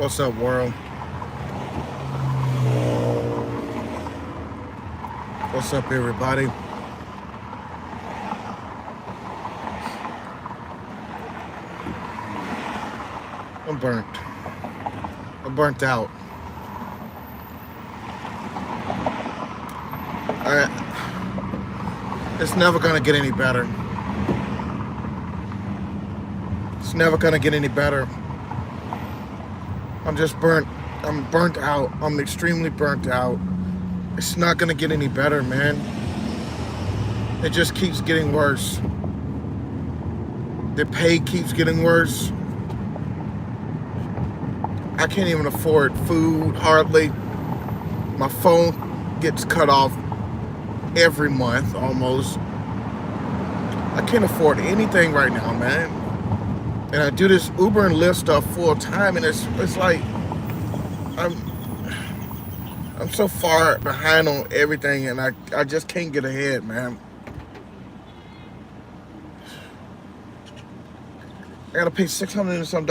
What's up, world? What's up, everybody? I'm burnt. I'm burnt out. It's never gonna get any better. It's never gonna get any better. I'm just burnt. I'm burnt out. I'm extremely burnt out. It's not gonna get any better, man. It just keeps getting worse. The pay keeps getting worse. I can't even afford food, hardly. My phone gets cut off every month, almost. I can't afford anything right now, man. And I do this Uber and Lyft stuff full time, and it's like I'm so far behind on everything, and I just can't get ahead, man. I gotta pay $600 and some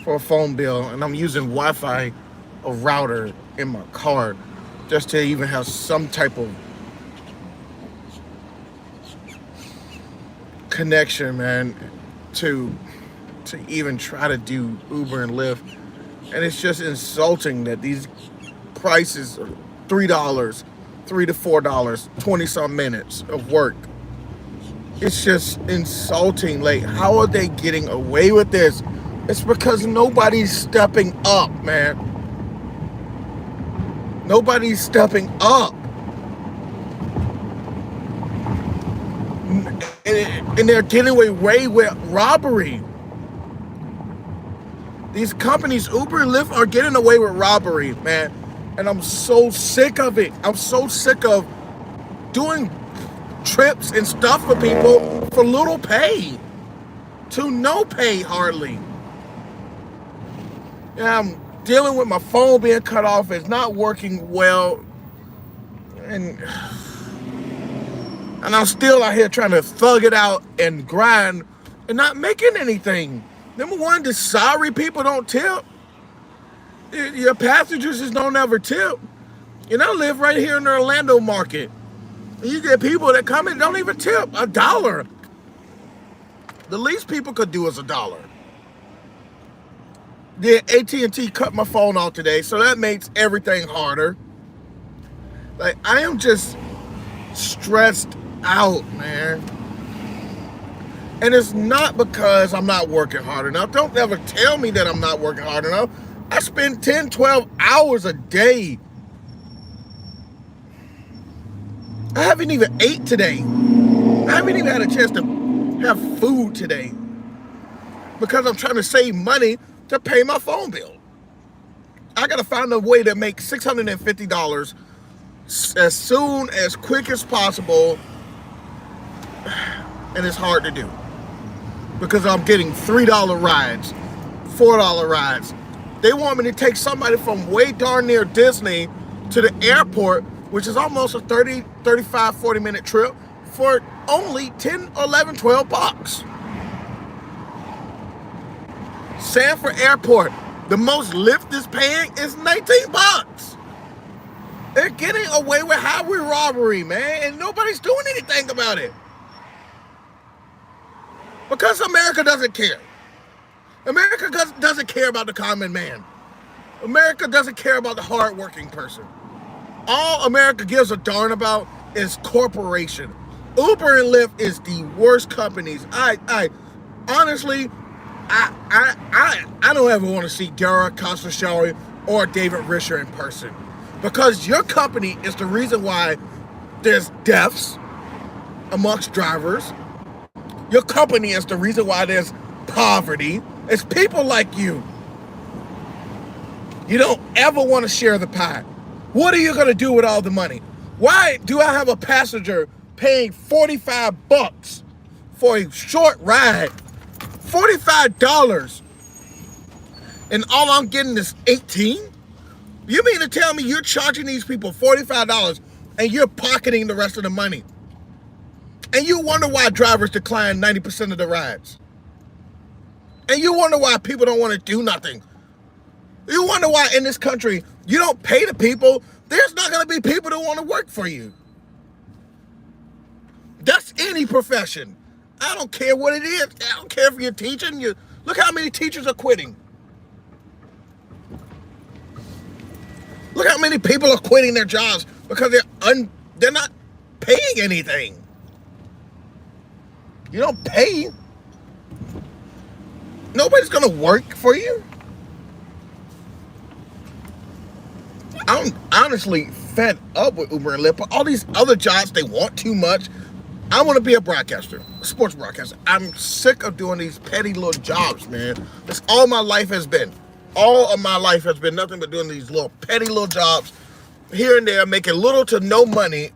for a phone bill, and I'm using Wi-Fi, a router in my car, just to even have some type of connection, man, to even try to do Uber and Lyft. And it's just insulting that these prices are $3, $3 to $4, 20-some minutes of work. It's just insulting. Like, how are they getting away with this? It's because nobody's stepping up, man. Nobody's stepping up. And they're getting away with robbery. These companies, Uber and Lyft, are getting away with robbery, man. And I'm so sick of it. I'm so sick of doing trips and stuff for people for little pay to no pay, hardly. Yeah, I'm dealing with my phone being cut off. It's not working well. And I'm still out here trying to thug it out and grind and not making anything. Number one, the sorry people don't tip. Your passengers just don't ever tip. And I live right here in the Orlando market. And you get people that come in don't even tip $1. The least people could do is $1. Yeah, AT&T cut my phone off today, so that makes everything harder. Like, I am just stressed out, man. And it's not because I'm not working hard enough. Don't ever tell me that I'm not working hard enough. I spend 10, 12 hours a day. I haven't even ate today. I haven't even had a chance to have food today because I'm trying to save money to pay my phone bill. I gotta find a way to make $650 as soon, as quick as possible, and it's hard to do because I'm getting $3 rides, $4 rides. They want me to take somebody from way darn near Disney to the airport, which is almost a 30, 35, 40-minute trip for only 10, 11, 12 bucks. Sanford Airport, the most Lyft is paying is 19 bucks. They're getting away with highway robbery, man, and nobody's doing anything about it. Because America doesn't care. America doesn't care about the common man. America doesn't care about the hardworking person. All America gives a darn about is corporation. Uber and Lyft is the worst companies. Honestly, I don't ever want to see Dara Khosrowshahi or David Risher in person, because your company is the reason why there's deaths amongst drivers. Your company is the reason why there's poverty. It's people like you. You don't ever want to share the pie. What are you going to do with all the money? Why do I have a passenger paying 45 bucks for a short ride? $45. And all I'm getting is 18? You mean to tell me you're charging these people $45 and you're pocketing the rest of the money? And you wonder why drivers decline 90% of the rides. And you wonder why people don't want to do nothing. You wonder why in this country you don't pay the people. There's not going to be people that want to work for you. That's any profession. I don't care what it is. I don't care if you're teaching. Look how many teachers are quitting. Look how many people are quitting their jobs because they're not paying anything. You don't pay. Nobody's going to work for you. I'm honestly fed up with Uber and Lyft. But all these other jobs, they want too much. I want to be a broadcaster, a sports broadcaster. I'm sick of doing these petty little jobs, man. That's all my life has been. All of my life has been nothing but doing these little petty little jobs here and there, making little to no money.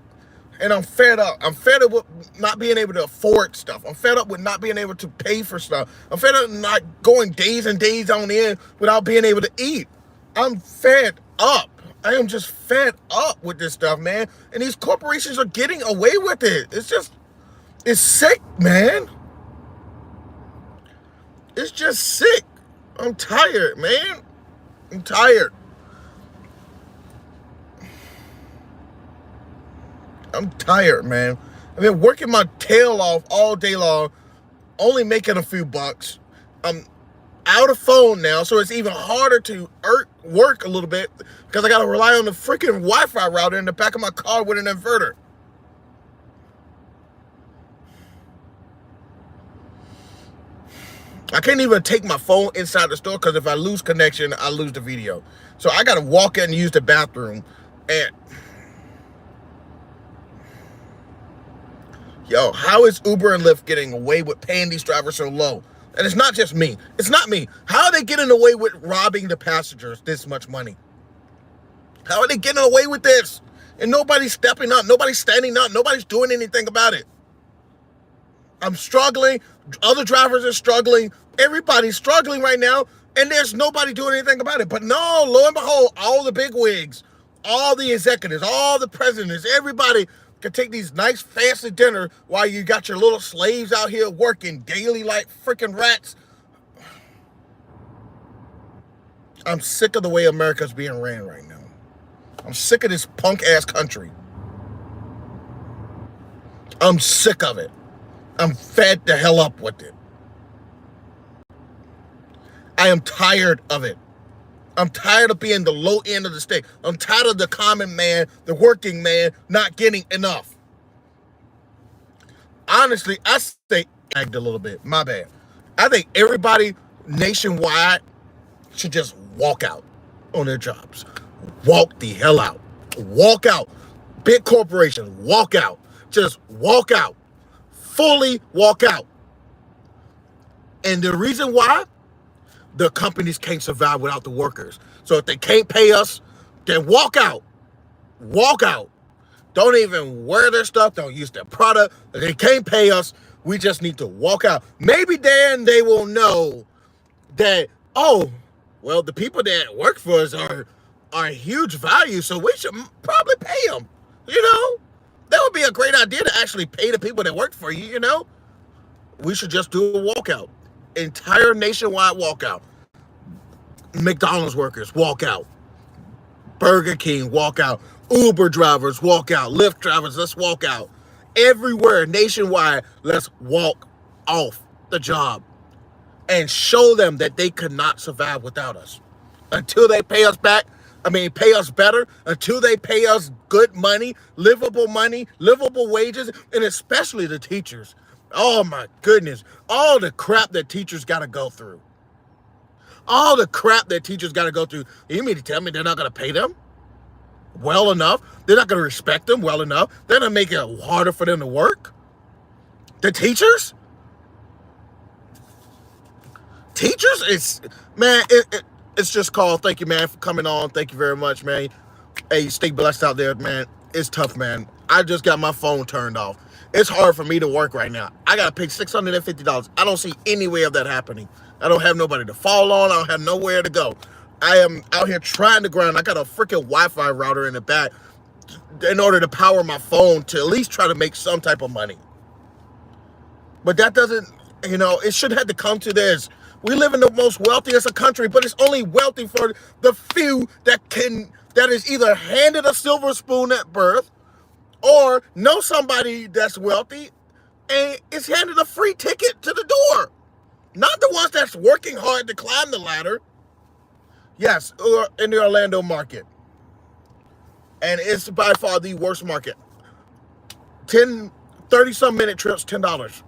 And I'm fed up. I'm fed up with not being able to afford stuff. I'm fed up with not being able to pay for stuff. I'm fed up with not going days and days on end without being able to eat. I'm fed up. I am just fed up with this stuff, man. And these corporations are getting away with it. It's sick, man. It's just sick. I'm tired, man. I'm tired. I'm tired, man. I've been working my tail off all day long, only making a few bucks. I'm out of phone now, so it's even harder to work a little bit because I got to rely on the freaking Wi-Fi router in the back of my car with an inverter. I can't even take my phone inside the store because if I lose connection, I lose the video. So I got to walk in and use the bathroom. And yo, how is Uber and Lyft getting away with paying these drivers so low? And it's not just me. It's not me. How are they getting away with robbing the passengers this much money? How are they getting away with this? And nobody's stepping up. Nobody's standing up. Nobody's doing anything about it. I'm struggling. Other drivers are struggling. Everybody's struggling right now. And there's nobody doing anything about it. But no, lo and behold, all the big wigs, all the executives, all the presidents, everybody can take these nice fancy dinner while you got your little slaves out here working daily like freaking rats. I'm sick of the way America's being ran right now. I'm sick of this punk ass country. I'm sick of it. I'm fed the hell up with it. I am tired of it. I'm tired of being the low end of the stick. I'm tired of the common man, the working man, not getting enough. Honestly, I think I acted a little bit. My bad. I think everybody nationwide should just walk out on their jobs. Walk the hell out. Walk out. Big corporations, walk out. Just walk out. Fully walk out. And the reason why? The companies can't survive without the workers. So if they can't pay us, then walk out. Walk out. Don't even wear their stuff. Don't use their product. If they can't pay us, we just need to walk out. Maybe then they will know that, oh, well, the people that work for us are huge value, so we should probably pay them. You know? That would be a great idea to actually pay the people that work for you, you know? We should just do a walkout. Entire nationwide walkout. McDonald's workers, walk out. Burger King, walk out. Uber drivers, walk out. Lyft drivers, let's walk out. Everywhere, nationwide, let's walk off the job and show them that they could not survive without us. Until they pay us back, pay us better, until they pay us good money, livable wages, and especially the teachers. Oh my goodness, all the crap that teachers got to go through. All the crap that teachers got to go through. You mean to tell me they're not going to pay them well enough? They're not going to respect them well enough? They're going to make it harder for them to work? The teachers? Teachers? It's just called. Thank you, man, for coming on. Thank you very much, man. Hey, stay blessed out there, man. It's tough, man. I just got my phone turned off. It's hard for me to work right now. I got to pay $650. I don't see any way of that happening. I don't have nobody to fall on. I don't have nowhere to go. I am out here trying to grind. I got a freaking Wi-Fi router in the back in order to power my phone to at least try to make some type of money. But that doesn't, it should have to come to this. We live in the most wealthiest of country, but it's only wealthy for the few that is either handed a silver spoon at birth or know somebody that's wealthy and is handed a free ticket to the door. Not the ones that's working hard to climb the ladder. Yes, in the Orlando market. And it's by far the worst market. 30-some minute trips, $10.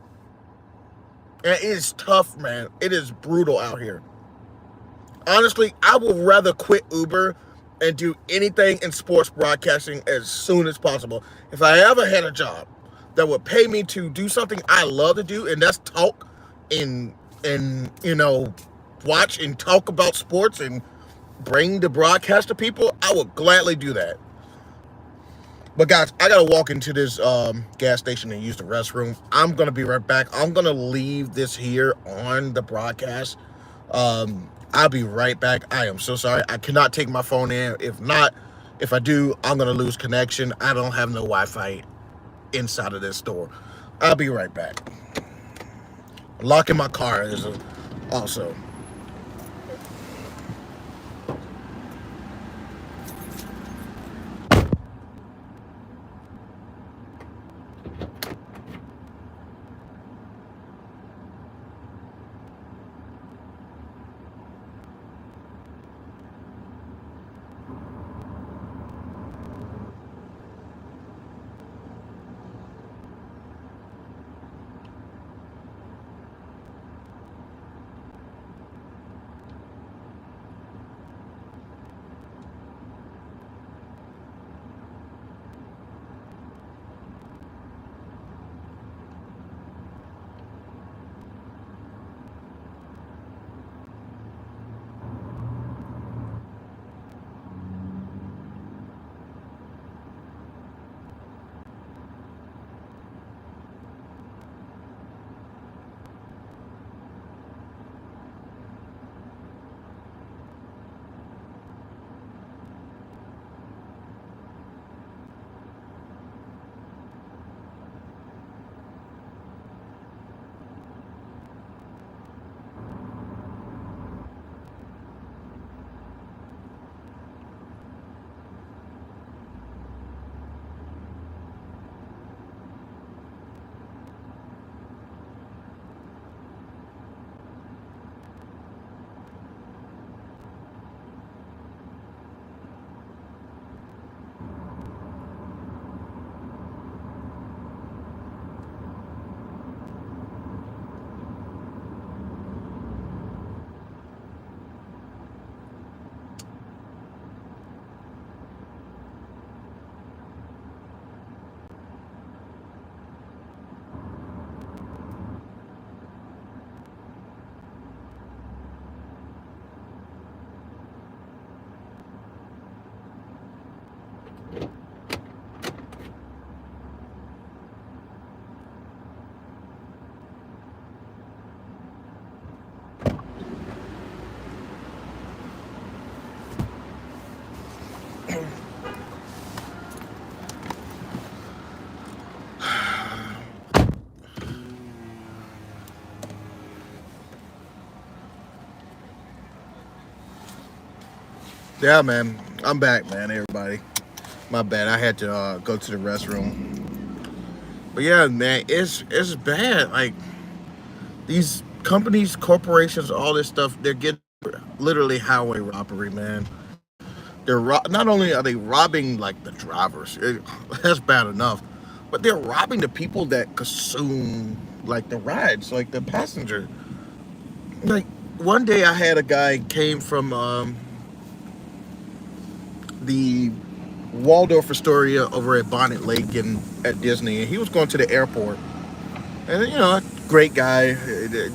And it is tough, man. It is brutal out here. Honestly, I would rather quit Uber and do anything in sports broadcasting as soon as possible. If I ever had a job that would pay me to do something I love to do, and that's talk and watch and talk about sports and bring the broadcast to people, I would gladly do that. But guys, I gotta walk into this gas station and use the restroom. I'm gonna be right back. I'm gonna leave this here on the broadcast. I'll be right back. I am so sorry. I cannot take my phone in. If I do, I'm gonna lose connection. I don't have no Wi-Fi inside of this store. I'll be right back. Locking my car is also. Yeah, man. I'm back, man, everybody. My bad. I had to go to the restroom. But yeah, man, it's bad. Like these companies, corporations, all this stuff, they're getting literally highway robbery, man. Not only are they robbing like the drivers, that's bad enough, but they're robbing the people that consume like the rides, like the passenger. Like one day, I had a guy came from the Waldorf Astoria over at Bonnet Lake and at Disney, and he was going to the airport. And a great guy, an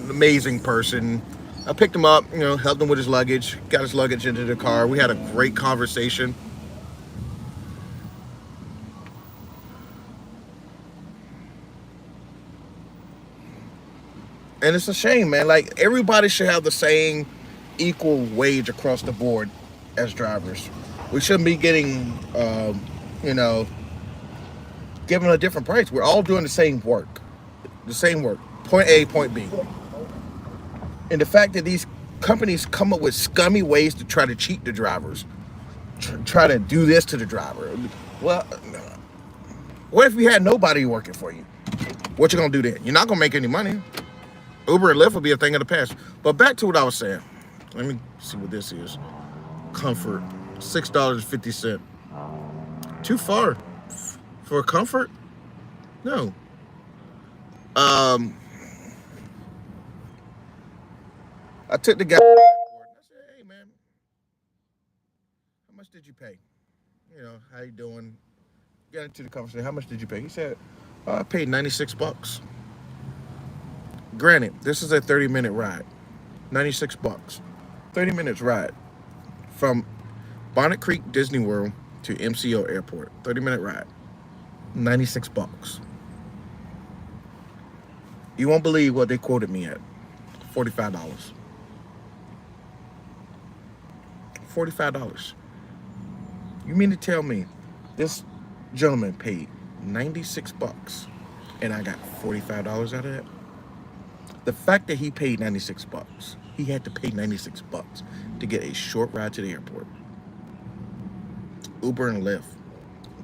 amazing person. I picked him up, helped him with his luggage, got his luggage into the car. We had a great conversation. And it's a shame, man. Like everybody should have the same equal wage across the board as drivers. We shouldn't be getting, you know, given a different price. We're all doing the same work. The same work. Point A, point B. And the fact that these companies come up with scummy ways to try to cheat the drivers, try to do this to the driver. Well, what if you had nobody working for you? What you gonna do then? You're not gonna make any money. Uber and Lyft will be a thing of the past. But back to what I was saying. Let me see what this is. Comfort, $6.50. Too far for comfort? No. Um, I took the guy to the airport. I said, "Hey man, how much did you pay? You know, how you doing?" Got into the conversation. How much did you pay? He said, "I paid $96." Granted, this is a 30-minute ride. $96. 30 minutes ride from Bonnet Creek Disney World to MCO Airport. 30-minute ride. $96. You won't believe what they quoted me at. $45. $45. You mean to tell me this gentleman paid $96 and I got $45 out of that? The fact that he paid $96, he had to pay $96 to get a short ride to the airport. Uber and Lyft.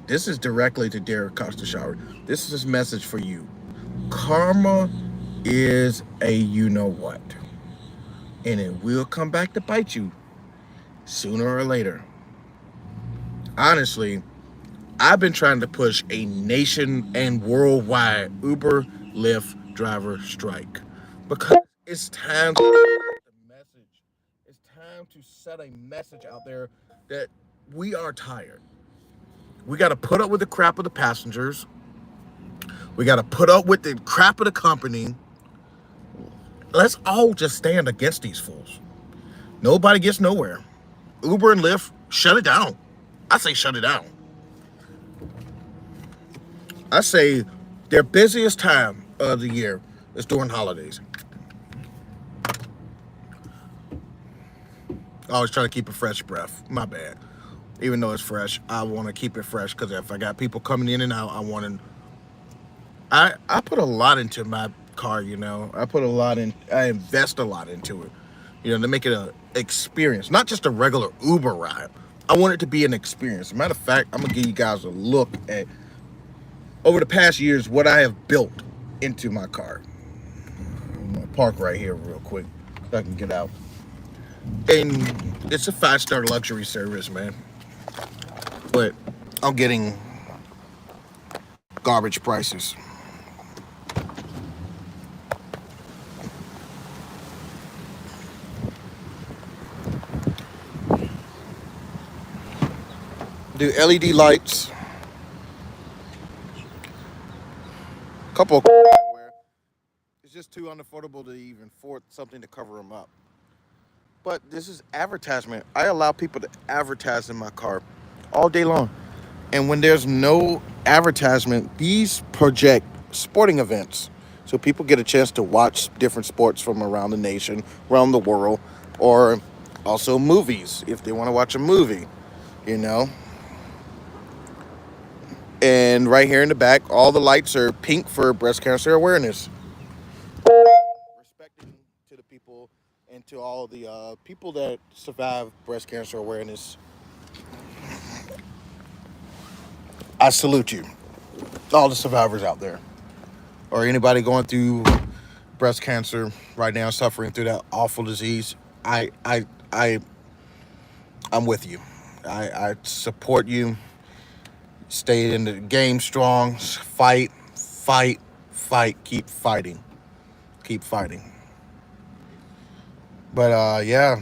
This is directly to Derek Costa. This is his message for you. Karma is a you know what. And it will come back to bite you sooner or later. Honestly, I've been trying to push a nation and worldwide Uber Lyft driver strike because it's time to set the message. It's time to set a message out there that we are tired. We got to put up with the crap of the passengers. We got to put up with the crap of the company. Let's all just stand against these fools. Nobody gets nowhere. Uber and Lyft, shut it down. I say shut it down. I say their busiest time of the year is during holidays. I always try to keep a fresh breath. My bad. Even though it's fresh, I want to keep it fresh because if I got people coming in and out, I want to. I put a lot into my car, you know. I invest a lot into it, you know, to make it a experience, not just a regular Uber ride. I want it to be an experience. Matter of fact, I'm gonna give you guys a look at over the past years what I have built into my car. I'm gonna park right here real quick so I can get out. And it's a 5-star luxury service, man. But I'm getting garbage prices. Do LED lights, couple of it's just too unaffordable to even afford something to cover them up. But this is advertisement. I allow people to advertise in my car all day long. And when there's no advertisement, these project sporting events. So people get a chance to watch different sports from around the nation, around the world, or also movies if they want to watch a movie, you know. And right here in the back, all the lights are pink for breast cancer awareness. Respecting to the people and to all the people that survive breast cancer awareness, I salute you. All the survivors out there, or anybody going through breast cancer right now, suffering through that awful disease. I, I, I, I'm with you. I support you. Stay in the game strong. Fight, fight, fight. Keep fighting. Keep fighting. But yeah,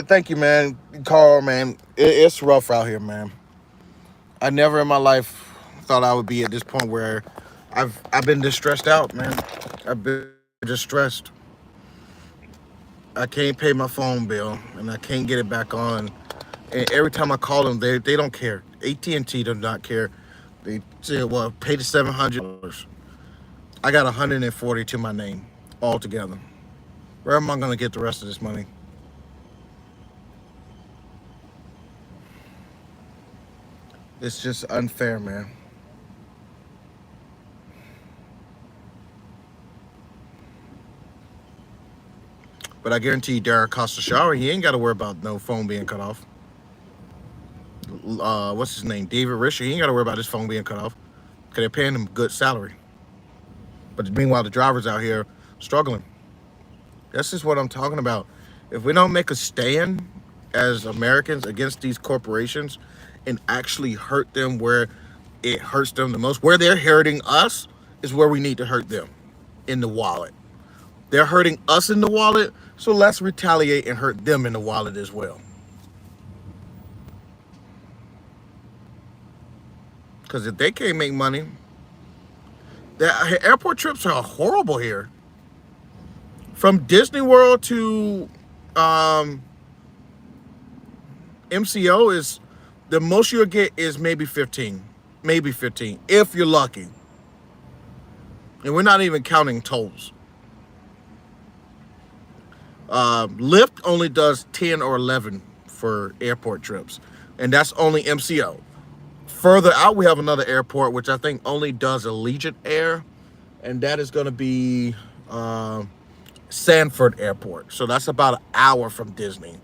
thank you, man. Carl, man, it's rough out here, man. I never in my life thought I would be at this point where I've been distressed out, man. I've been distressed. I can't pay my phone bill, and I can't get it back on. And every time I call them, they don't care. AT&T does not care. They say, well, pay the $700. I got 140 to my name altogether. Where am I gonna get the rest of this money? It's just unfair, man. But I guarantee you, Derek Costa, he ain't got to worry about no phone being cut off. What's his name? David Risher, he ain't got to worry about his phone being cut off because they're paying him good salary. But meanwhile, the drivers out here struggling. This is what I'm talking about. If we don't make a stand as Americans against these corporations and actually hurt them where it hurts them the most, where they're hurting us is where we need to hurt them, in the wallet. They're hurting us in the wallet, so let's retaliate and hurt them in the wallet as well. Because if they can't make money, the airport trips are horrible here. From Disney World to MCO is the most you'll get is maybe 15, if you're lucky. And we're not even counting tolls. Lyft only does 10 or 11 for airport trips, and that's only MCO. Further out, we have another airport which I think only does Allegiant Air, and that is going to be Sanford Airport. So that's about an hour from Disney.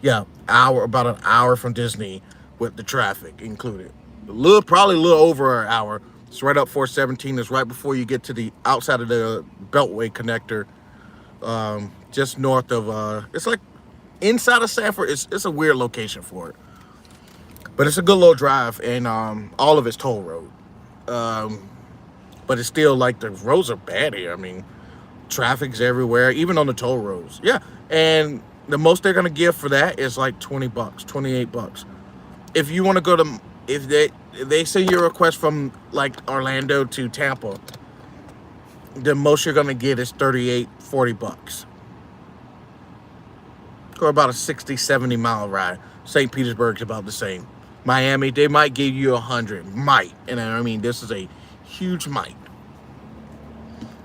Yeah, about an hour from Disney with the traffic included. Probably a little over an hour. It's right up 417. It's right before you get to the outside of the Beltway connector, just north of. It's like inside of Sanford. It's a weird location for it, but it's a good little drive, and all of it's toll road. But it's still like the roads are bad here. I mean, traffic's everywhere, even on the toll roads. Yeah, and the most they're gonna give for that is like $20, $28. If you want to go to, if they send you a request from like Orlando to Tampa, the most you're gonna get is $38, $40. Or about a 60, 70 mile ride. St. Petersburg's about the same. Miami, they might give you 100, might, and I mean this is a huge might.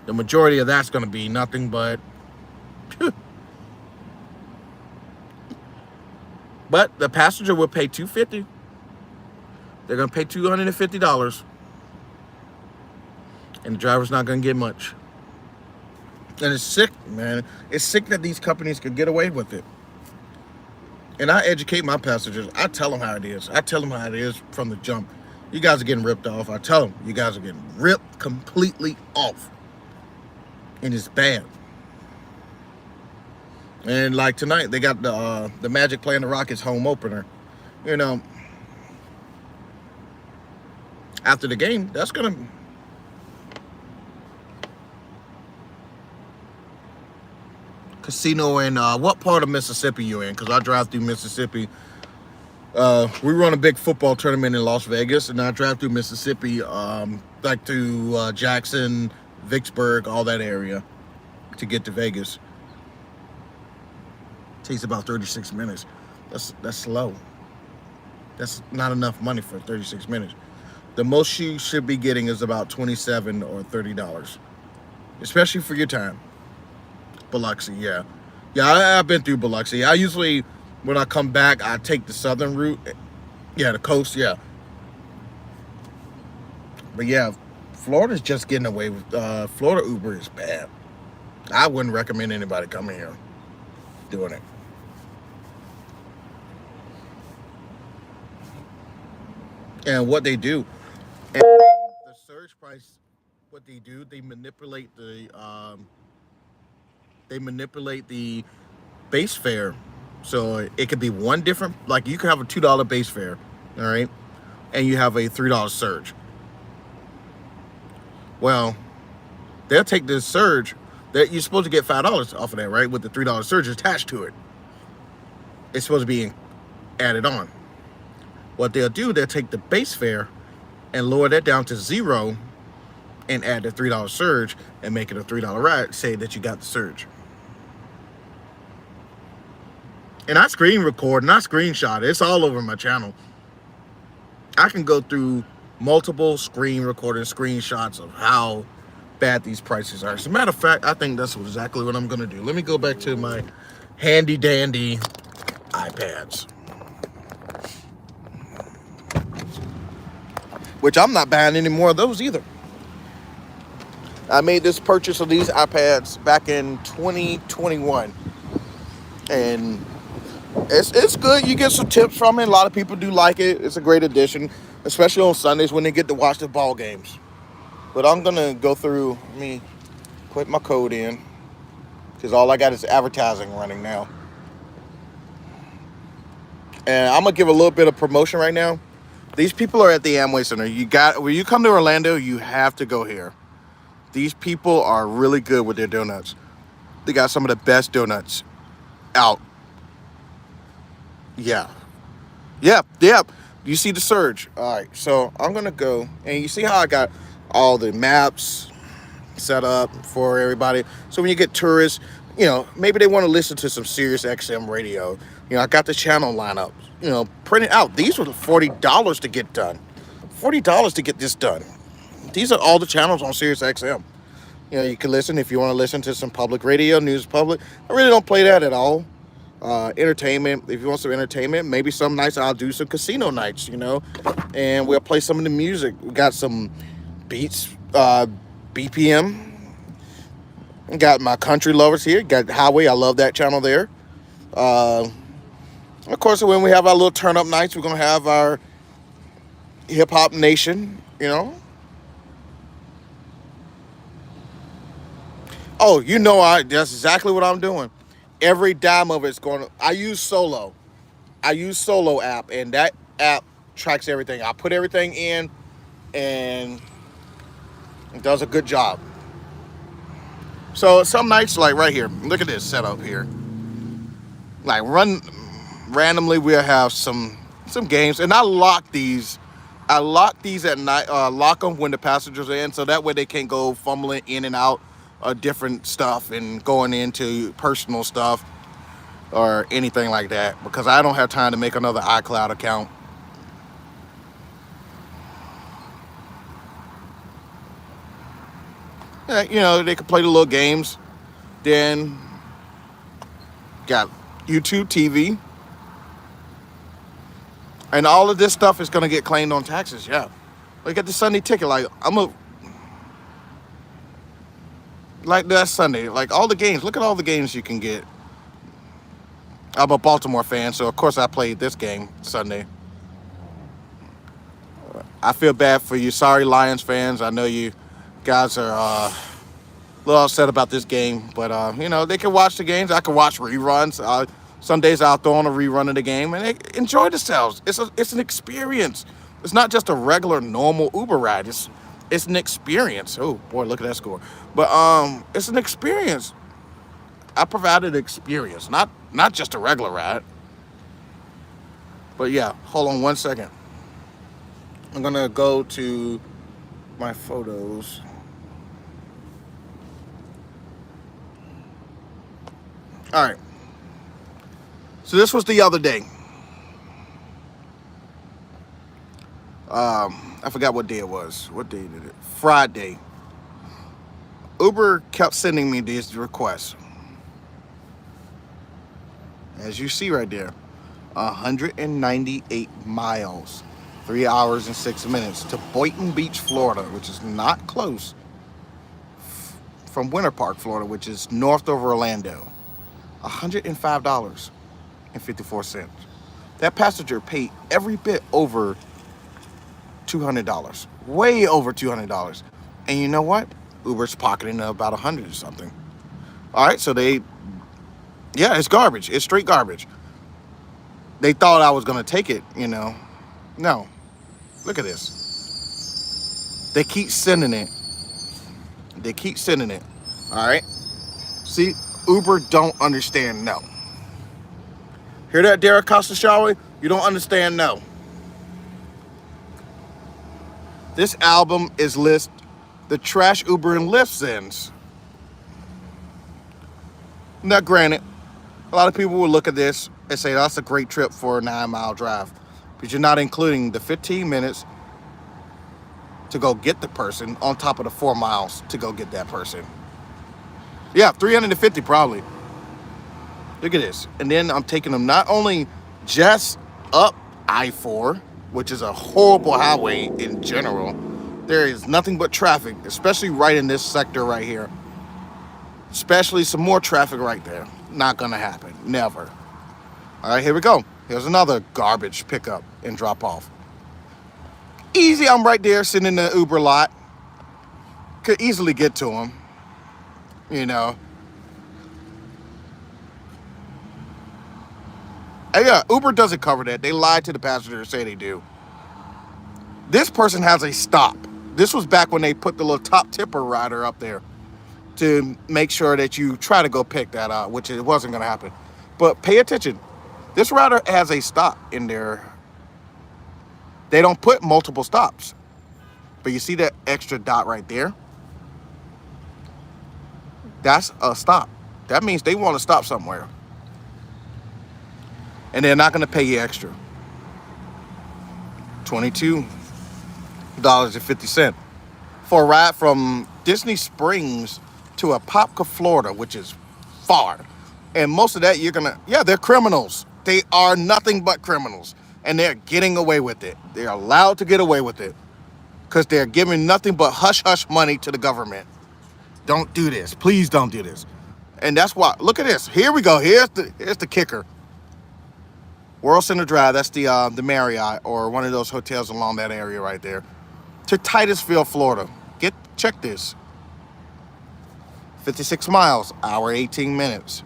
The majority of that's gonna be nothing but. But the passenger will pay $250. They're gonna pay $250, and the driver's not gonna get much. And it's sick, man. It's sick that these companies could get away with it. And I educate my passengers. I tell them how it is. I tell them how it is from the jump. You guys are getting ripped off. I tell them you guys are getting ripped completely off, and it's bad. And like tonight, they got the Magic playing the Rockets home opener. You know, after the game, that's gonna. Casino in what part of Mississippi you in? Because I drive through Mississippi. We run a big football tournament in Las Vegas, and I drive through Mississippi, like to Jackson, Vicksburg, all that area, to get to Vegas. Takes about 36 minutes. That's slow. That's not enough money for 36 minutes. The most you should be getting is about $27 or $30, especially for your time. Biloxi, yeah. I've been through Biloxi. I usually, when I come back, I take the southern route. Yeah, the coast, yeah. But yeah, Florida's just getting away with, Florida Uber is bad. I wouldn't recommend anybody coming here doing it. And what they do, and the surge price, what they do, they manipulate the base fare. So it could be one different, like you could have a $2 base fare, all right, and you have a $3 surge. Well, they'll take this surge that you're supposed to get $5 off of that, right, with the $3 surge attached to it. It's supposed to be added on. What they'll do, they'll take the base fare and lower that down to $0 and add the $3 surge and make it a $3 ride, say that you got the surge. And I screen record and I screenshot it. It's all over my channel. I can go through multiple screen recording screenshots of how bad these prices are. As a matter of fact, I think that's exactly what I'm going to do. Let me go back to my handy dandy iPads, which I'm not buying any more of those either. I made this purchase of these iPads back in 2021. and it's good. You get some tips from it. A lot of people do like it. It's a great addition, especially on Sundays when they get to watch the ball games. But I'm gonna go through. Let me put my code in because all I got is advertising running now. And I'm gonna give a little bit of promotion right now. These people are at the Amway Center. When you come to Orlando, you have to go here. These people are really good with their donuts. They got some of the best donuts out. Yeah. Yep. Yep. You see the surge. All right. So I'm gonna go, and you see how I got all the maps set up for everybody. So when you get tourists, maybe they want to listen to some Sirius XM radio. I got the channel lineup, printed out. These were $40 to get done. $40 to get this done. These are all the channels on Sirius XM. You can listen if you want to listen to some public radio, news public. I really don't play that at all. Entertainment, if you want some entertainment, maybe some nights I'll do some casino nights, and we'll play some of the music. We got some beats, BPM. Got my country lovers here. Got Highway. I love that channel there. Of course, when we have our little turn up nights, we're gonna have our Hip Hop Nation. Oh, that's exactly what I'm doing. Every dime of it's going to. I use Solo. App, and that app tracks everything. I put everything in, and it does a good job. So some nights, like right here, look at this setup here. Like randomly, we'll have some games, and I lock these. I lock these at night. Lock them when the passengers are in, so that way they can't go fumbling in and out of different stuff and going into personal stuff or anything like that. Because I don't have time to make another iCloud account. They can play the little games. Then got YouTube TV. And all of this stuff is going to get claimed on taxes, yeah. Look at the Sunday ticket. Like that Sunday. Like all the games. Look at all the games you can get. I'm a Baltimore fan, so of course I played this game Sunday. I feel bad for you. Sorry, Lions fans. I know you guys are a little upset about this game. But, they can watch the games. I can watch reruns. Some days I'll throw on a rerun of the game and they enjoy themselves. It's an experience. It's not just a regular, normal Uber ride. It's an experience. Oh, boy, look at that score. But it's an experience. I provided an experience, not just a regular ride. But, yeah, hold on one second. I'm going to go to my photos. All right. So this was the other day. I forgot what day it was. What day did it? Friday. Uber kept sending me these requests. As you see right there, 198 miles, 3 hours and 6 minutes to Boynton Beach, Florida, which is not close from Winter Park, Florida, which is north of Orlando. $105.54. That passenger paid every bit over $200, way over $200. And you know what? Uber's pocketing about 100 or something. All right, so it's garbage. It's straight garbage. They thought I was gonna take it, No, look at this. They keep sending it. All right. See, Uber don't understand no. Hear that, Derek Costashawi? You don't understand no. This album is the trash Uber and Lyft sends. Now, granted, a lot of people will look at this and say that's a great trip for a 9-mile drive, but you're not including the 15 minutes to go get the person on top of the 4 miles to go get that person. Yeah, 350 probably. Look at this. And then I'm taking them not only just up I-4, which is a horrible highway in general. There is nothing but traffic, especially right in this sector right here. Especially some more traffic right there. Not gonna happen. Never. All right, here we go. Here's another garbage pickup and drop off. Easy, I'm right there sitting in the Uber lot. Could easily get to him, you know. And yeah, Uber doesn't cover that. They lie to the passenger and say they do. This person has a stop. This was back when they put the little top tipper rider up there to make sure that you try to go pick that up, which it wasn't going to happen. But pay attention. This rider has a stop in there. They don't put multiple stops. But you see that extra dot right there? That's a stop. That means they want to stop somewhere. And they're not going to pay you extra. $22.50 for a ride from Disney Springs to Apopka, Florida, which is far. And most of that they're criminals. They are nothing but criminals. And they're getting away with it. They're allowed to get away with it because they're giving nothing but hush-hush money to the government. Don't do this. Please don't do this. And that's why, look at this. Here we go. Here's the kicker. World Center Drive, that's the Marriott or one of those hotels along that area right there, to Titusville, Florida. Check this. 56 miles, hour 18 minutes.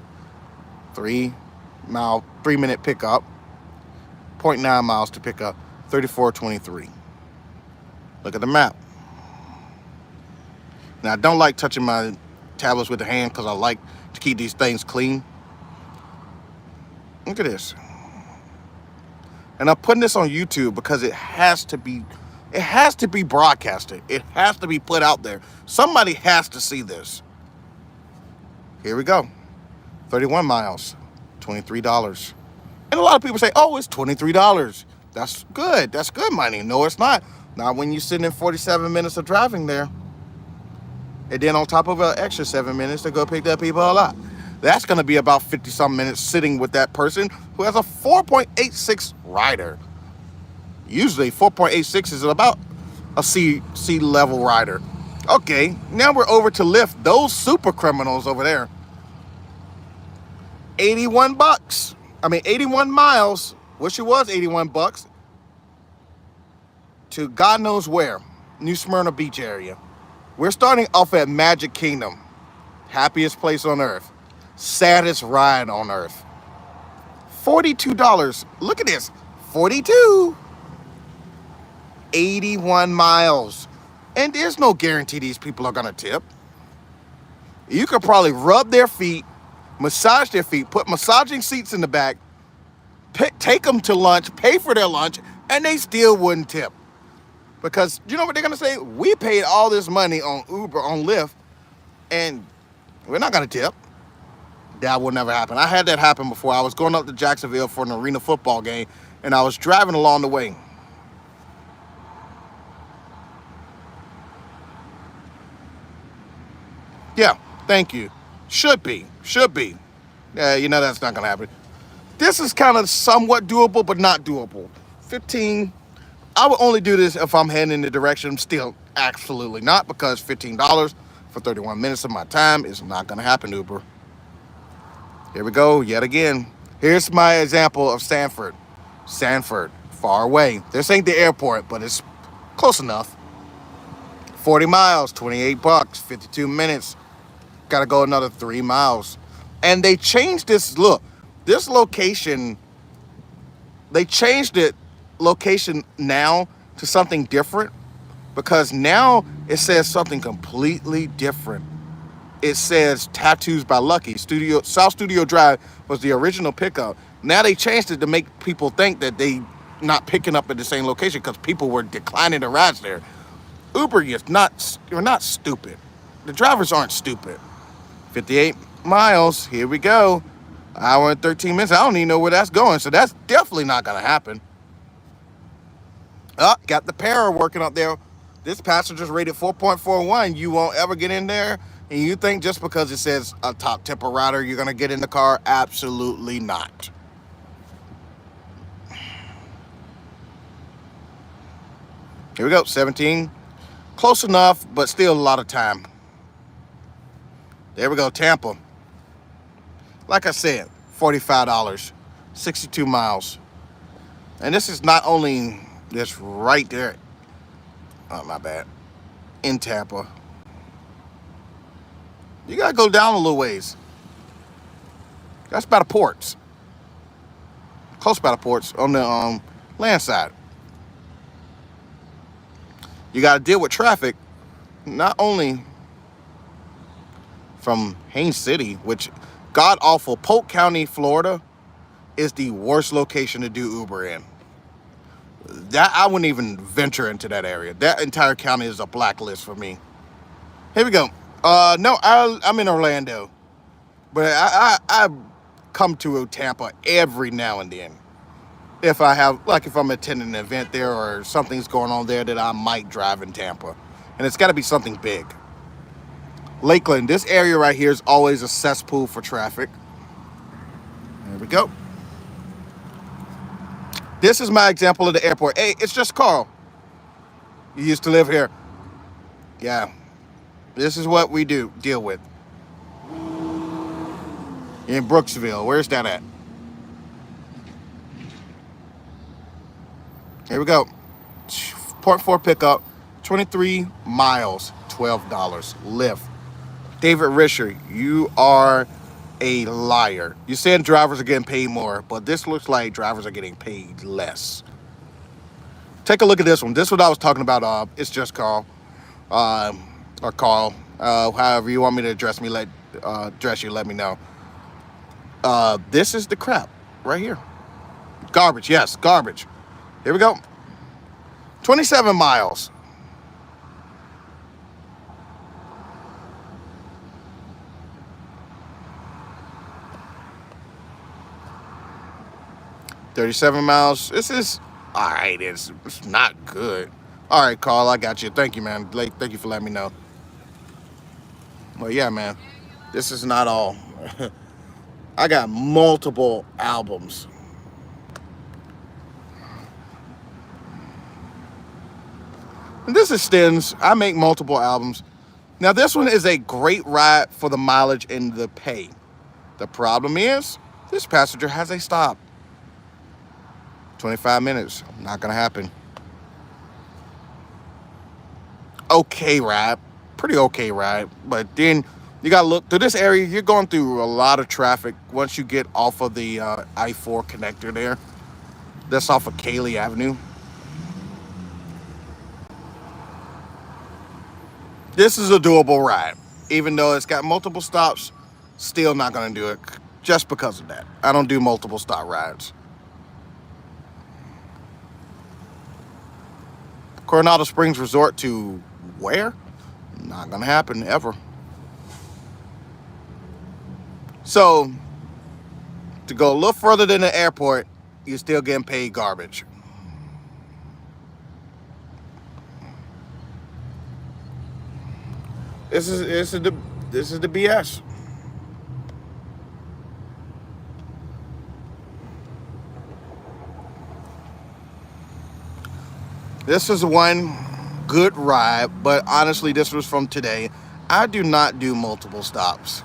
3-minute pickup. 0.9 miles to pick up. 34.23. Look at the map. Now, I don't like touching my tablets with the hand because I like to keep these things clean. Look at this. And I'm putting this on YouTube because it has to be broadcasted. It has to be put out there. Somebody has to see this. Here we go. 31 miles, $23. And a lot of people say, oh, it's $23. That's good. That's good money. No, it's not. Not when you're sitting in 47 minutes of driving there. And then on top of an extra 7 minutes to go pick that people up. That's going to be about 50-some minutes sitting with that person who has a 4.86 rider. Usually 4.86 is about a C level rider. Okay, now we're over to Lyft. Those super criminals over there. 81 miles. Wish it was 81 bucks. To God knows where. New Smyrna Beach area. We're starting off at Magic Kingdom. Happiest place on earth. Saddest ride on earth. $42. Look at this. 42. 81 miles. And there's no guarantee these people are going to tip. You could probably rub their feet, massage their feet, put massaging seats in the back, take them to lunch, pay for their lunch, and they still wouldn't tip. Because you know what they're going to say? We paid all this money on Uber, on Lyft, and we're not going to tip. That will never happen. I had that happen before. I was going up to Jacksonville for an arena football game, and I was driving along the way. Yeah, thank you. Should be. Yeah, that's not going to happen. This is kind of somewhat doable, but not doable. 15. I would only do this if I'm heading in the direction. Still, absolutely not, because $15 for 31 minutes of my time is not going to happen, Uber. Here we go, yet again. Here's my example of Sanford. Sanford, far away. This ain't the airport, but it's close enough. 40 miles, 28 bucks, 52 minutes. Got to go another 3 miles. And they changed this, look, this location, they changed it location now to something different because now it says something completely different. It says Tattoos by Lucky. South Studio Drive was the original pickup. Now they changed it to make people think that they not picking up at the same location because people were declining the rides there. Uber is you're not stupid. The drivers aren't stupid. 58 miles, here we go. Hour and 13 minutes. I don't even know where that's going, so that's definitely not going to happen. Got the para working up there. This passenger's rated 4.41. You won't ever get in there. And you think just because it says a top tipper rider, you're going to get in the car? Absolutely not. Here we go, 17. Close enough, but still a lot of time. There we go, Tampa. Like I said, $45, 62 miles. And this is not only this right there. Oh, my bad. In Tampa. You got to go down a little ways. That's by the ports. Close by the ports on the land side. You got to deal with traffic, not only from Haines City, which god awful. Polk County, Florida is the worst location to do Uber in. That I wouldn't even venture into that area. That entire county is a blacklist for me. Here we go. No, I'm in Orlando, but I come to Tampa every now and then. If I have, like, if I'm attending an event there or something's going on there that I might drive in Tampa, and it's got to be something big. Lakeland, this area right here is always a cesspool for traffic. There we go. This is my example of the airport. Hey, it's just Carl. You used to live here. Yeah. This is what we deal with. In Brooksville. Where's that at? Here we go. Point 4 pickup. 23 miles. $12. Lyft. David Risher, you are a liar. You said drivers are getting paid more, but this looks like drivers are getting paid less. Take a look at this one. This is what I was talking about. It's just Carl, or Carl. However you want me to address me, address you. Let me know. This is the crap right here. Garbage. Yes, garbage. Here we go. 27 miles. $37 miles. This is all right. It's not good. All right, Carl, I got you. Thank you, man. Thank you for letting me know. Well, yeah, man. This is not all. I got multiple albums. And this is Stens. I make multiple albums. Now, this one is a great ride for the mileage and the pay. The problem is, this passenger has a stop. 25 minutes. Not going to happen. Okay ride. Pretty okay ride. But then you got to look through this area. You're going through a lot of traffic once you get off of the I-4 connector there. That's off of Cayley Avenue. This is a doable ride. Even though it's got multiple stops, still not going to do it just because of that. I don't do multiple stop rides. Coronado Springs Resort to where? Not gonna happen ever. So, to go a little further than the airport, you're still getting paid garbage. This is the BS. This is one good ride, but honestly, this was from today. I do not do multiple stops.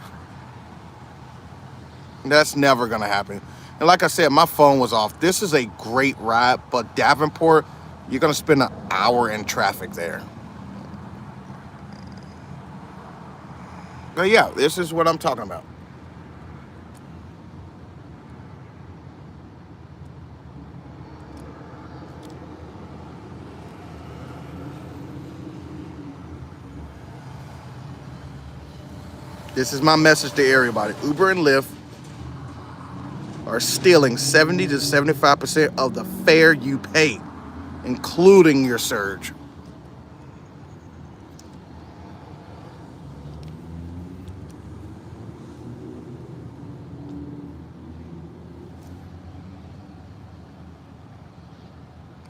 That's never gonna happen. And like I said, my phone was off. This is a great ride, but Davenport, you're gonna spend an hour in traffic there. But yeah, this is what I'm talking about. This is my message to everybody. Uber and Lyft are stealing 70 to 75% of the fare you pay, including your surge.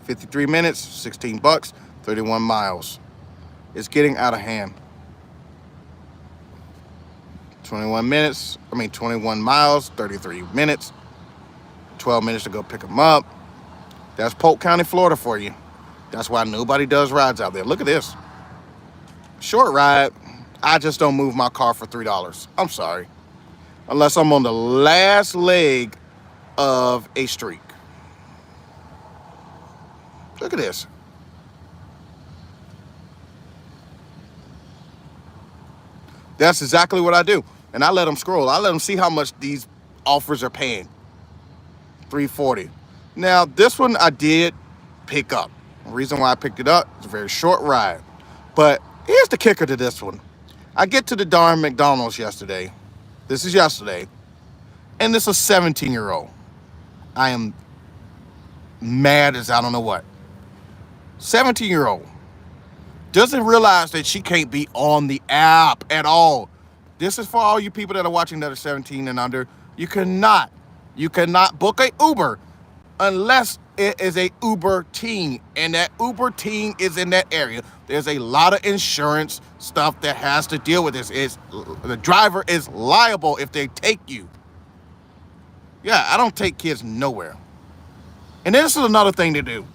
$53 minutes, 16 bucks, 31 miles. It's getting out of hand. 21 miles, 33 minutes, 12 minutes to go pick them up. That's Polk County, Florida for you. That's why nobody does rides out there. Look at this. Short ride. I just don't move my car for $3. I'm sorry. unless I'm on the last leg of a streak. Look at this. That's exactly what I do. And I let them scroll. I let them see how much these offers are paying. $340. Now, this one I did pick up. The reason why I picked it up is a very short ride. But here's the kicker to this one. I get to the darn McDonald's yesterday. This is yesterday. And this is a 17-year-old. I am mad as I don't know what. 17-year-old. Doesn't realize that she can't be on the app at all. This is for all you people that are watching that are 17 and under. You cannot book a Uber unless it is a Uber teen, and that Uber teen is in that area. There's a lot of insurance stuff that has to deal with this. The driver is liable if they take you. Yeah, I don't take kids nowhere. And this is another thing to do.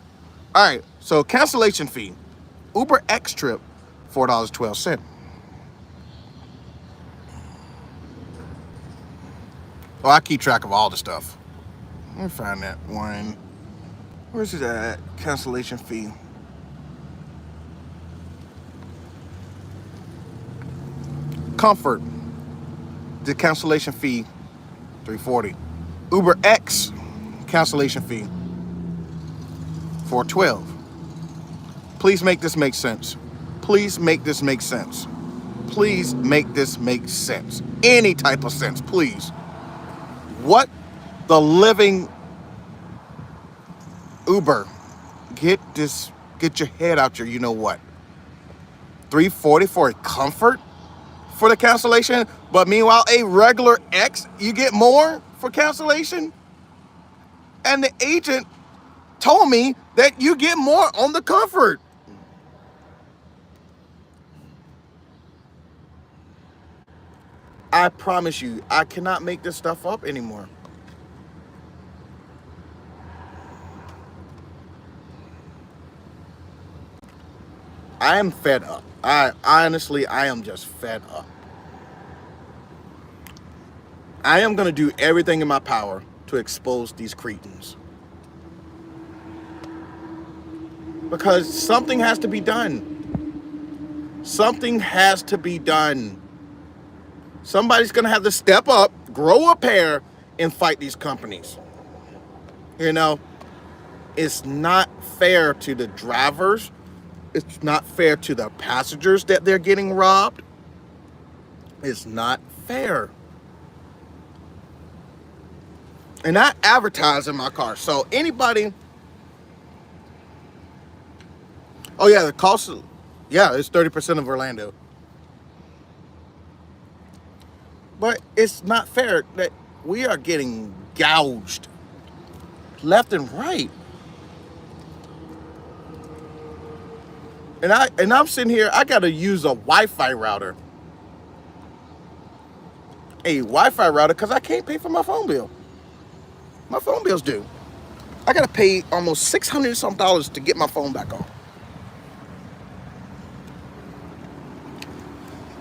All right, so cancellation fee. Uber X trip, $4.12. Oh, I keep track of all the stuff. Let me find that one. Where's it at? Cancellation fee. Comfort. The cancellation fee, $340. Uber X cancellation fee, $412. Please make this make sense. Please make this make sense. Please make this make sense. Any type of sense, please. What the living Uber? Get your head out your you know what. $340 for a comfort for the cancellation, but meanwhile a regular X you get more for cancellation? And the agent told me that you get more on the comfort. I promise you, I cannot make this stuff up anymore. I am fed up. I am just fed up. I am going to do everything in my power to expose these cretins. Because something has to be done. Something has to be done. Somebody's going to have to step up, grow a pair, and fight these companies. You know, it's not fair to the drivers. It's not fair to the passengers that they're getting robbed. It's not fair. And I advertise in my car. So anybody... Oh, yeah, the cost... Yeah, it's 30% of Orlando. But it's not fair that we are getting gouged left and right. And I'm sitting here, I got to use a Wi-Fi router. A Wi-Fi router because I can't pay for my phone bill. My phone bill's due. I got to pay almost $600 some to get my phone back on.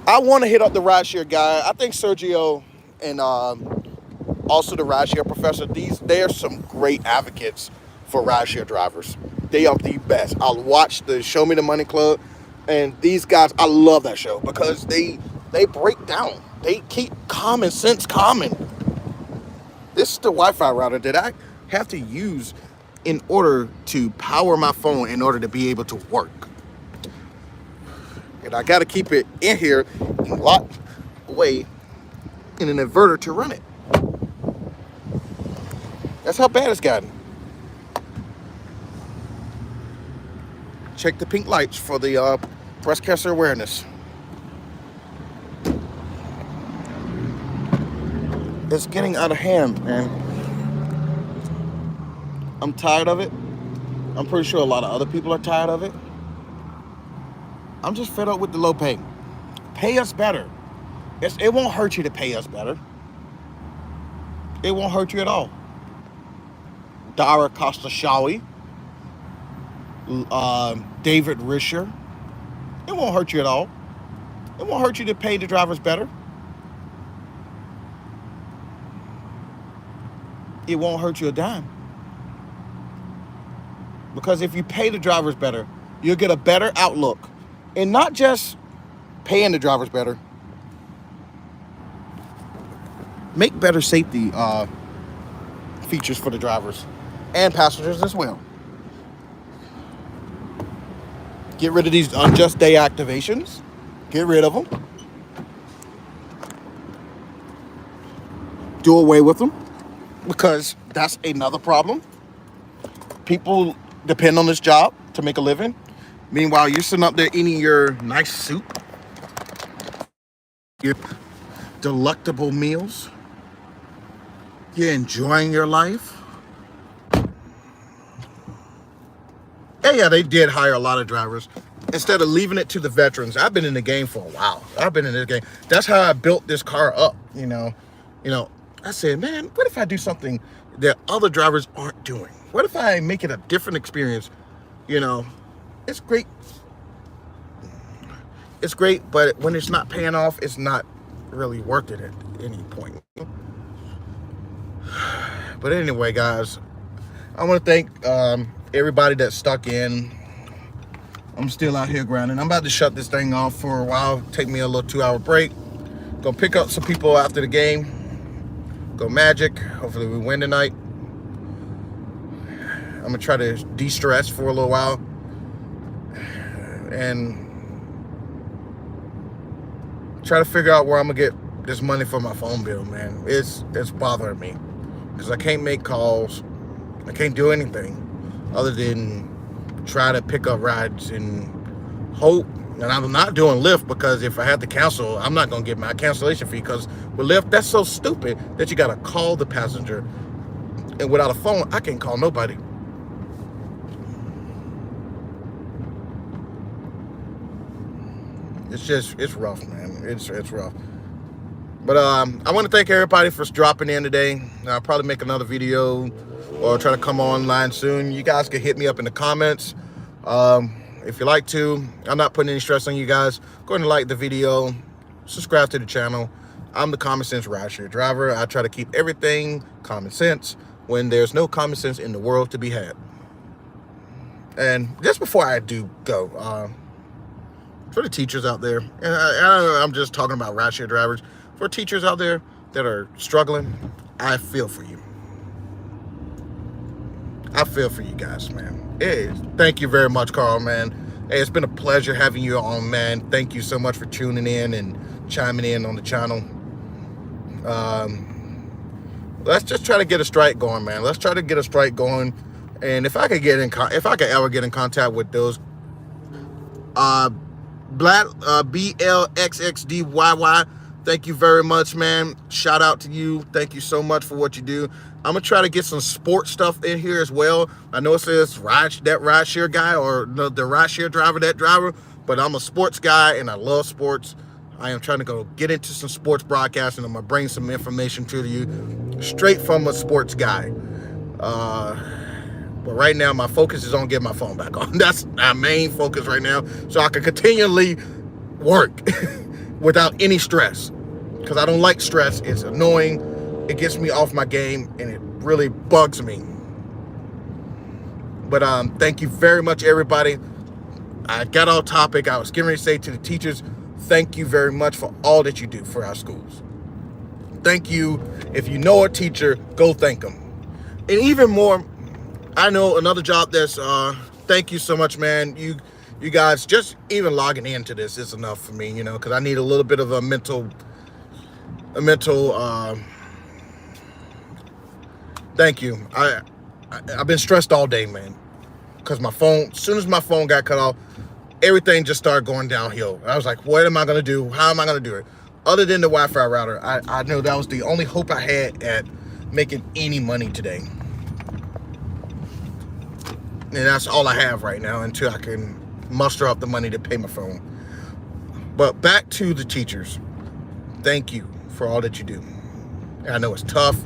I want to hit up the rideshare guy. I think Sergio and also the rideshare professor, they are some great advocates for rideshare drivers. They are the best. I'll watch the Show Me the Money Club, and these guys, I love that show because they break down. They keep common sense common. This is the Wi-Fi router that I have to use in order to power my phone in order to be able to work. And I got to keep it in here and locked away in an inverter to run it. That's how bad it's gotten. Check the pink lights for the breast cancer awareness. It's getting out of hand, man. I'm tired of it. I'm pretty sure a lot of other people are tired of it. I'm just fed up with the low pay. Pay us better. It won't hurt you to pay us better. It won't hurt you at all. Dara Khosrowshahi, David Risher. It won't hurt you at all. It won't hurt you to pay the drivers better. it won't hurt you a dime. Because if you pay the drivers better, you'll get a better outlook. And not just paying the drivers better, make better safety features for the drivers and passengers as well. Get rid of these unjust day activations. Get rid of them. Do away with them, because that's another problem. People depend on this job to make a living. Meanwhile, you're sitting up there eating your nice soup, your delectable meals. You're enjoying your life. Yeah, they did hire a lot of drivers instead of leaving it to the veterans. I've been in the game for a while. I've been in this game. That's how I built this car up, you know. I said, man, what if I do something that other drivers aren't doing? What if I make it a different experience? It's great. It's great, but when it's not paying off, it's not really worth it at any point. But anyway, guys, I want to thank everybody that stuck in. I'm still out here grinding. I'm about to shut this thing off for a while. Take me a little 2-hour break. Go pick up some people after the game. Go Magic. Hopefully we win tonight. I'm going to try to de-stress for a little while. And try to figure out where I'm going to get this money for my phone bill, man. It's bothering me. Because I can't make calls. I can't do anything other than try to pick up rides and hope. And I'm not doing Lyft, because if I had to cancel, I'm not going to get my cancellation fee, because with Lyft, that's so stupid that you got to call the passenger. And without a phone, I can't call nobody. It's rough, man. It's rough. But I want to thank everybody for dropping in today. I'll probably make another video or try to come online soon. You guys can hit me up in the comments. If you like to. I'm not putting any stress on you guys. Go ahead and like the video. Subscribe to the channel. I'm the Common Sense Rideshare Driver. I try to keep everything common sense when there's no common sense in the world to be had. And just before I do go, for the teachers out there, and I'm just talking about rideshare drivers, for teachers out there that are struggling, I feel for you. I feel for you guys, man. Thank you very much, Carl, man. Hey, it's been a pleasure having you on, man. Thank you so much for tuning in and chiming in on the channel. Let's just try to get a strike going, man. Let's try to get a strike going. And if I could ever get in contact with those BLXXDYY, thank you very much, man. Shout out to you. Thank you so much for what you do. I'm gonna try to get some sports stuff in here as well. I know it says rideshare guy, or the rideshare driver, that driver, but I'm a sports guy and I love sports. I am trying to go get into some sports broadcasting. I'm gonna bring some information to you straight from a sports guy. But right now my focus is on getting my phone back on. That's my main focus right now, so I can continually work without any stress, because I don't like stress. It's annoying. It gets me off my game, and it really bugs me. But thank you very much, everybody. I got off topic. I was getting ready to say to the teachers, thank you very much for all that you do for our schools. Thank you. If you know a teacher, go thank them. And even more, I know another job that's, thank you so much, man. You guys, just even logging into this is enough for me, because I need a little bit of a mental, thank you. I've been stressed all day, man, because my phone, as soon as my phone got cut off, everything just started going downhill. I was like, what am I going to do? How am I going to do it? Other than the Wi-Fi router, I knew that was the only hope I had at making any money today. And that's all I have right now until I can muster up the money to pay my phone. But back to the teachers. Thank you for all that you do. And I know it's tough.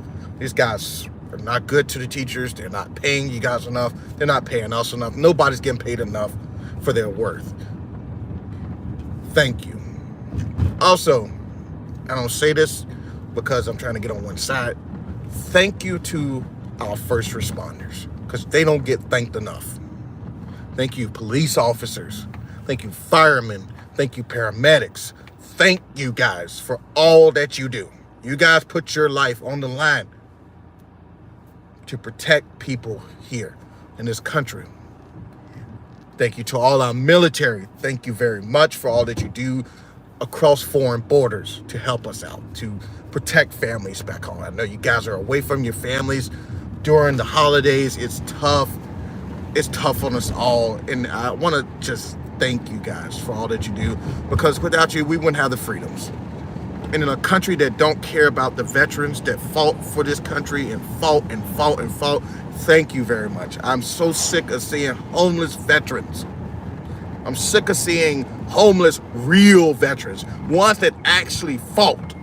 These guys are not good to the teachers. They're not paying you guys enough. They're not paying us enough. Nobody's getting paid enough for their worth. Thank you. Also, I don't say this because I'm trying to get on one side. Thank you to our first responders, because they don't get thanked enough. Thank you, police officers. Thank you, firemen. Thank you, paramedics. Thank you guys for all that you do. You guys put your life on the line to protect people here in this country. Thank you to all our military. Thank you very much for all that you do across foreign borders to help us out, to protect families back home. I know you guys are away from your families during the holidays. It's tough. It's tough on us all. And I want to just thank you guys for all that you do, because without you, we wouldn't have the freedoms. And in a country that don't care about the veterans that fought for this country and fought and fought and fought, thank you very much. I'm so sick of seeing homeless veterans. I'm sick of seeing homeless real veterans, ones that actually fought,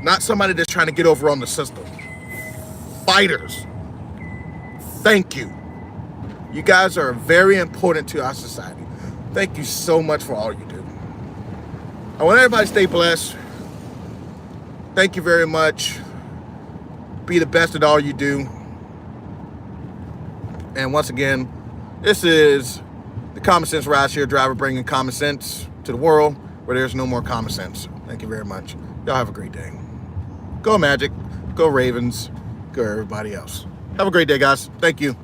not somebody that's trying to get over on the system. Fighters. Thank you. You guys are very important to our society. Thank you so much for all you do. I want everybody to stay blessed. Thank you very much. Be the best at all you do. And once again, this is the Common Sense Rideshare Driver, bringing common sense to the world where there's no more common sense. Thank you very much. Y'all have a great day. Go Magic. Go Ravens. Go everybody else. Have a great day, guys. Thank you.